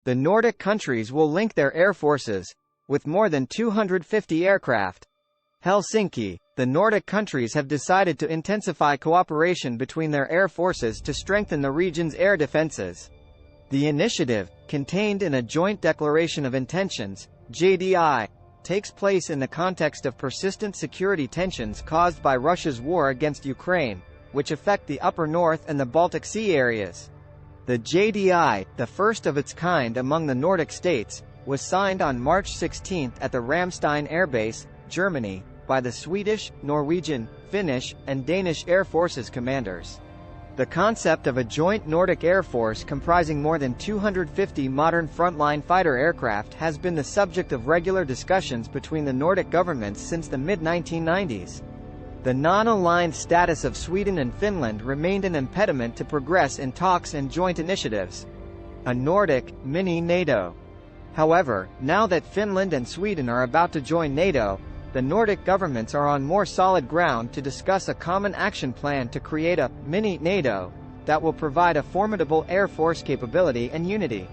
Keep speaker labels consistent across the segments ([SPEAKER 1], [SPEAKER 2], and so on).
[SPEAKER 1] The Nordic countries will link their air forces, with more than 250 aircraft. Helsinki. The Nordic countries have decided to intensify cooperation between their air forces to strengthen the region's air defenses. The initiative, contained in a Joint Declaration of Intentions, JDI, takes place in the context of persistent security tensions caused by Russia's war against Ukraine, which affect the Upper North and the Baltic Sea areas. The JDI, the first of its kind among the Nordic states, was signed on March 16 at the Ramstein Air Base, Germany, by the Swedish, Norwegian, Finnish, and Danish Air Forces commanders. The concept of a joint Nordic Air Force comprising more than 250 modern frontline fighter aircraft has been the subject of regular discussions between the Nordic governments since the mid-1990s. The non-aligned status of Sweden and Finland remained an impediment to progress in talks and joint initiatives. A Nordic, mini-NATO. However, now that Finland and Sweden are about to join NATO, the Nordic governments are on more solid ground to discuss a common action plan to create a mini-NATO that will provide a formidable air force capability and unity.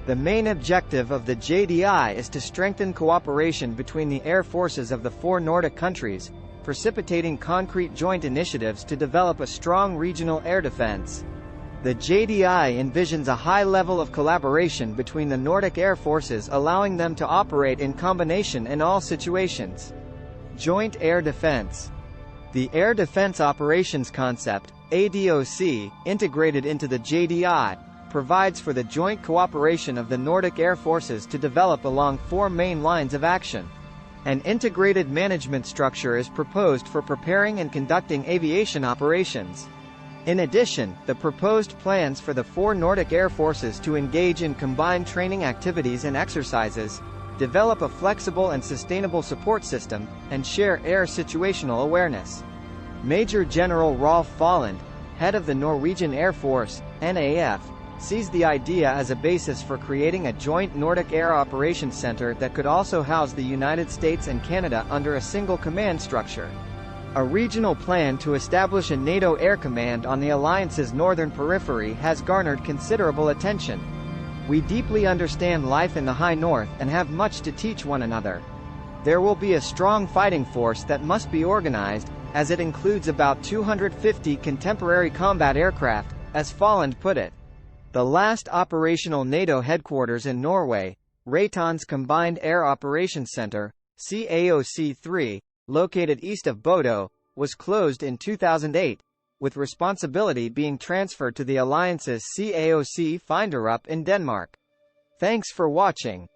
[SPEAKER 1] The main objective of the JDI is to strengthen cooperation between the air forces of the four Nordic countries, precipitating concrete joint initiatives to develop a strong regional air defense. The JDI envisions a high level of collaboration between the Nordic air forces, allowing them to operate in combination in all situations. Joint Air Defense. The Air Defense Operations Concept, ADOC, integrated into the JDI, provides for the joint cooperation of the Nordic air forces to develop along four main lines of action. An integrated management structure is proposed for preparing and conducting aviation operations. In addition, the proposed plans for the four Nordic air forces to engage in combined training activities and exercises, develop a flexible and sustainable support system, and share air situational awareness. Major General Rolf Folland, head of the Norwegian Air Force, NAF, sees the idea as a basis for creating a joint Nordic Air Operations Center that could also house the United States and Canada under a single command structure. A regional plan to establish a NATO air command on the alliance's northern periphery has garnered considerable attention. We deeply understand life in the High North and have much to teach one another. There will be a strong fighting force that must be organized, as it includes about 250 contemporary combat aircraft, as Folland put it. The last operational NATO headquarters in Norway, Raytheon's Combined Air Operations Center, CAOC-3, located east of Bodø, was closed in 2008, with responsibility being transferred to the alliance's CAOC Finderup in Denmark. Thanks for watching.